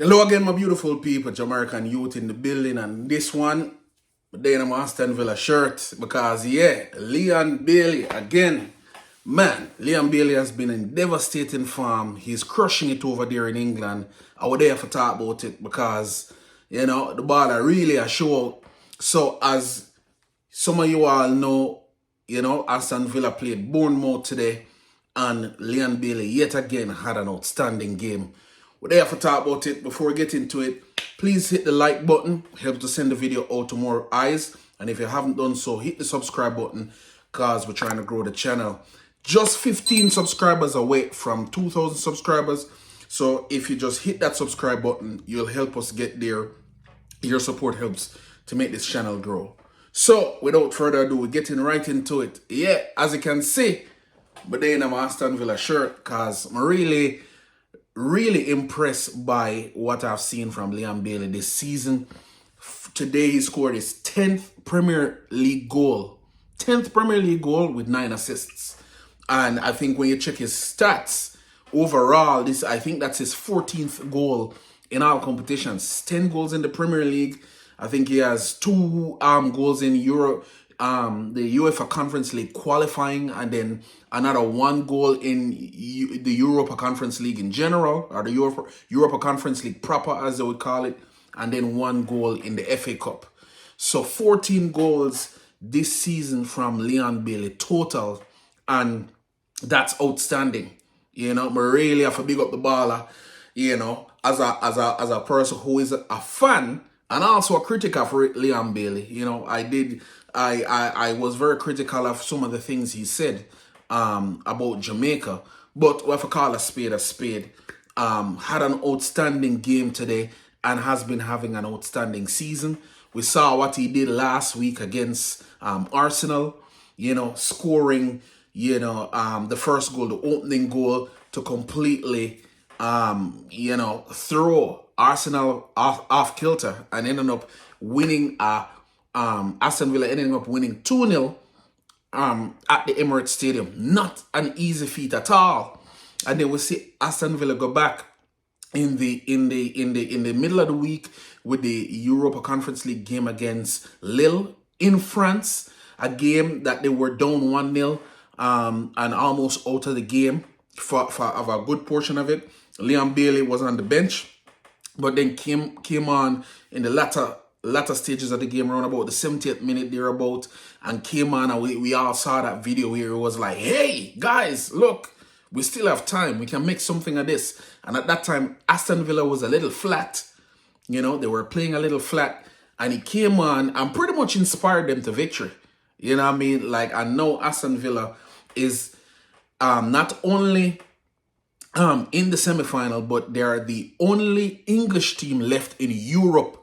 Hello again, my beautiful people, Jamaican youth in the building, and this one, then I'm Aston Villa shirt because Leon Bailey again. Man, Leon Bailey has been in devastating form. He's crushing it over there in England. I would dare to talk about it because the ball are really a show. So as some of you all know, Aston Villa played Bournemouth today, and Leon Bailey yet again had an outstanding game. We're there to talk about it. Before we get into it, please hit the like button. Helps to send the video out to more eyes. And if you haven't done so, hit the subscribe button because we're trying to grow the channel. Just 15 subscribers away from 2,000 subscribers. So if you just hit that subscribe button, you'll help us get there. Your support helps to make this channel grow. So without further ado, we're getting right into it. Yeah, as you can see, but then I'm Aston Villa shirt because I'm really impressed by what I've seen from Leon Bailey this season. Today he scored his 10th Premier League goal. 10th Premier League goal with 9 assists. And I think when you check his stats, overall, I think that's his 14th goal in all competitions. 10 goals in the Premier League. I think he has 2 goals in Europe. The UEFA Conference League qualifying, and then another 1 goal in the Europa Conference League in general, or the Europa Conference League proper as they would call it, and then 1 goal in the FA Cup. So 14 goals this season from Leon Bailey total, and that's outstanding. I really have to big up the baller, as a person who is a fan and also a critic of Leon Bailey. I was very critical of some of the things he said about Jamaica, but we have to call a spade a spade. Had an outstanding game today and has been having an outstanding season. We saw what he did last week against Arsenal, scoring, the first goal, the opening goal to completely, throw Arsenal off kilter and ended up winning Aston Villa ending up winning 2-0 at the Emirates Stadium. Not an easy feat at all. And then we see Aston Villa go back in the middle of the week with the Europa Conference League game against Lille in France, a game that they were down 1-0 and almost out of the game for a good portion of it. Leon Bailey was on the bench, but then came on in the latter stages of the game, around about the 70th minute thereabout, and came on, and we all saw that video where it was like, hey guys, look, we still have time, we can make something of this. And at that time Aston Villa was a little flat, they were playing a little flat, and he came on and pretty much inspired them to victory. Like, I know Aston Villa is not only in the semi-final, but they are the only English team left in Europe.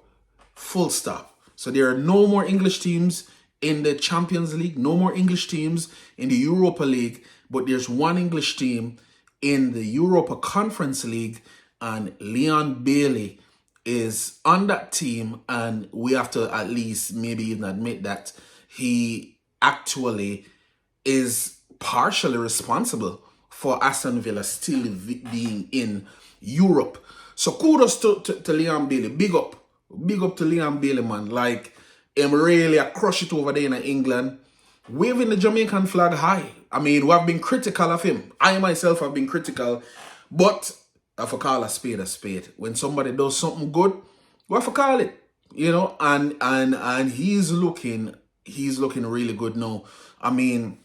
Full stop. So there are no more English teams in the Champions League, no more English teams in the Europa League, but there's 1 English team in the Europa Conference League, and Leon Bailey is on that team, and we have to at least maybe even admit that he actually is partially responsible for Aston Villa still being in Europe. So kudos to Leon Bailey. Big up to Leon Bailey, man. Like, him really a crush it over there in England, waving the Jamaican flag high. I mean, we have been critical of him. I myself have been critical, but I have to call a spade a spade. When somebody does something good, we have to call it, and he's looking really good now. I mean,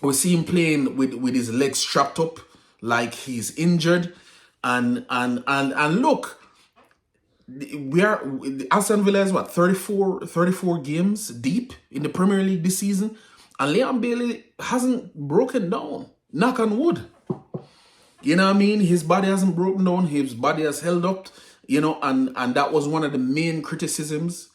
we see him playing with his legs strapped up like he's injured, and look, Aston Villa is 34 games deep in the Premier League this season, and Leon Bailey hasn't broken down. Knock on wood. His body hasn't broken down. His body has held up. And that was one of the major criticisms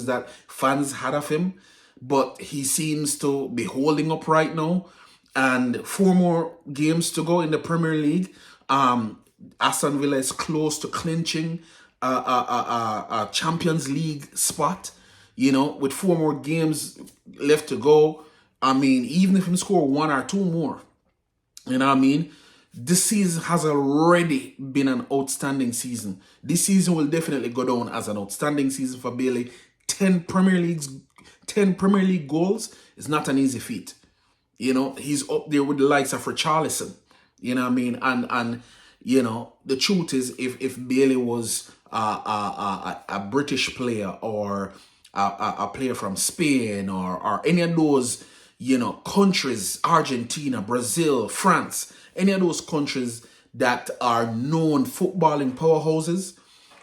that fans had of him. But he seems to be holding up right now. And 4 more games to go in the Premier League. Aston Villa is close to clinching a Champions League spot, with 4 more games left to go. I mean, even if he score 1 or 2 more, This season has already been an outstanding season. This season will definitely go down as an outstanding season for Bailey. 10 Premier Leagues, 10 Premier League goals is not an easy feat. You know, he's up there with the likes of Richarlison. You know what I mean? And you know, the truth is, if Bailey was a British player or a player from Spain or any of those, you know, countries, Argentina, Brazil, France, any of those countries that are known footballing powerhouses,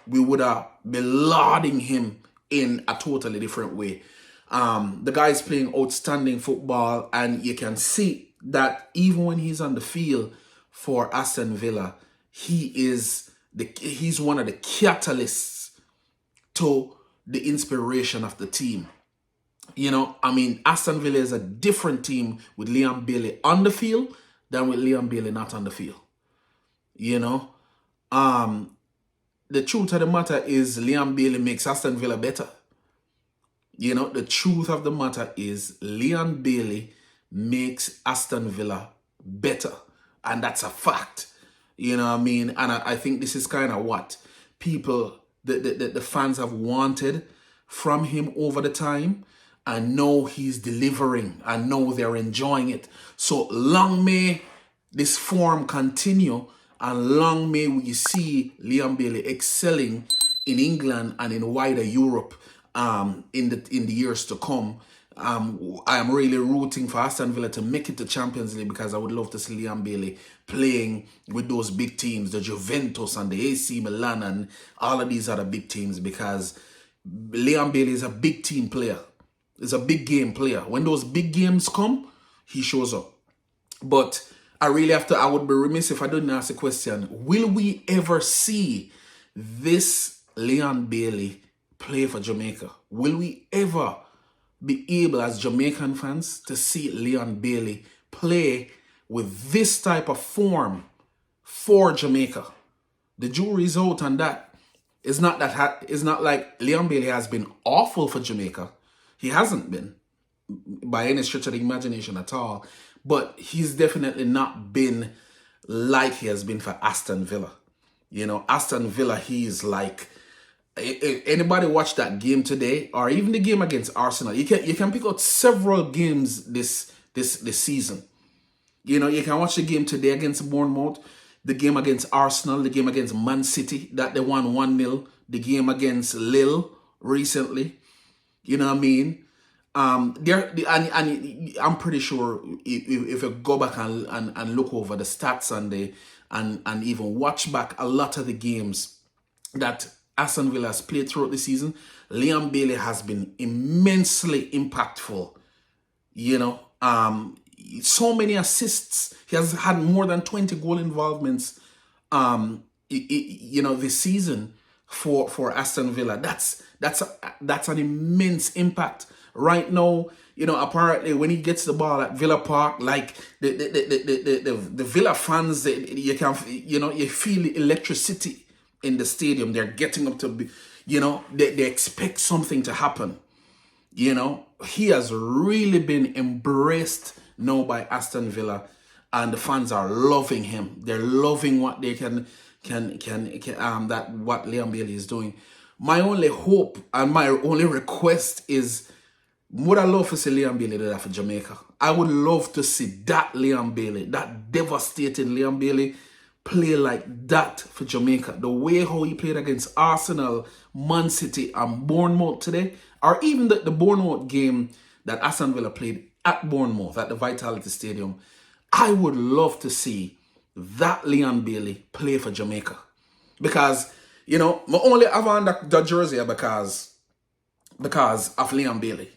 we would have been lauding him in a totally different way. The guy's playing outstanding football, and you can see that even when he's on the field for Aston Villa, he's one of the catalysts to the inspiration of the team. You know, I mean, Aston Villa is a different team with Liam Bailey on the field than with Liam Bailey not on the field. You know, the truth of the matter is Liam Bailey makes Aston Villa better. You know, the truth of the matter is Liam Bailey makes Aston Villa better. And that's a fact. You know what I mean? And I think this is kind of what people, the fans have wanted from him over the time. And now he's delivering. And now they're enjoying it. So long may this form continue. And long may we see Liam Bailey excelling in England and in wider Europe in the years to come. I am really rooting for Aston Villa to make it to Champions League, because I would love to see Liam Bailey playing with those big teams, the Juventus and the AC Milan and all of these other big teams, because Liam Bailey is a big team player. He's a big game player. When those big games come, he shows up. But I would be remiss if I didn't ask the question, will we ever see this Liam Bailey play for Jamaica? Will we ever be able, as Jamaican fans, to see Liam Bailey play with this type of form for Jamaica? The jury's out on that. It's not like Liam Bailey has been awful for Jamaica. He hasn't been, by any stretch of the imagination at all. But he's definitely not been like he has been for Aston Villa. You know, Aston Villa, he's like, anybody watch that game today, or even the game against Arsenal? You can pick out several games this season. You know, you can watch the game today against Bournemouth, the game against Arsenal, the game against Man City that they won 1-0, the game against Lille recently. You know what I mean? And I'm pretty sure if you go back and look over the stats and even watch back a lot of the games that Aston Villa has played throughout the season, Liam Bailey has been immensely impactful. You know, so many assists. He has had more than 20 goal involvements. You know, this season for Aston Villa. That's an immense impact. Right now, you know, apparently when he gets the ball at Villa Park, like the Villa fans, you feel the electricity in the stadium. They're getting up to be, you know, they expect something to happen. You know, he has really been embraced now by Aston Villa, and the fans are loving him. They're loving what they what Liam Bailey is doing. My only hope and my only request is, would I love to see Liam Bailey do that for Jamaica? I would love to see that Liam Bailey, that devastating Liam Bailey, play like that for Jamaica. The way how he played against Arsenal, Man City and Bournemouth today, or even the Bournemouth game that Aston Villa played at Bournemouth at the Vitality Stadium. I would love to see that Liam Bailey play for Jamaica. Because, you know, I only have on that jersey because of Liam Bailey.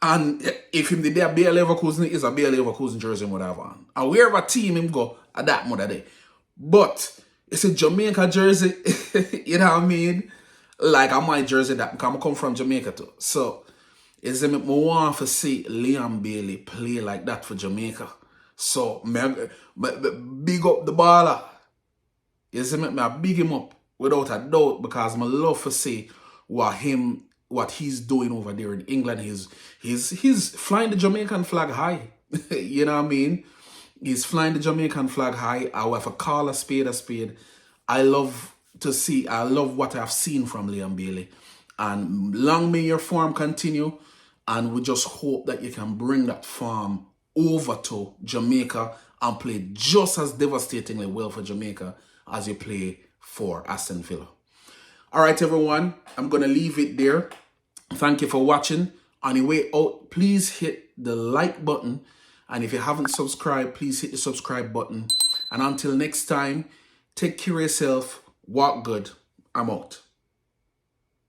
And if him the day Bayer Leverkusen is a Bayer Leverkusen jersey would have on. And wherever team him go at that mother day. But it's a Jamaica jersey, you know what I mean? Like on my jersey that come from Jamaica too. So it's me want to see Liam Bailey play like that for Jamaica. So me big up the baller. You see me big him up without a doubt, because I love to see what he's doing over there in England. He's flying the Jamaican flag high. You know what I mean? He's flying the Jamaican flag high. I will have to call a spade a spade. I love what I've seen from Liam Bailey. And long may your form continue. And we just hope that you can bring that form over to Jamaica and play just as devastatingly well for Jamaica as you play for Aston Villa. All right, everyone. I'm going to leave it there. Thank you for watching. On your way out, please hit the like button. And if you haven't subscribed, please hit the subscribe button. And until next time, take care of yourself. Walk good. I'm out.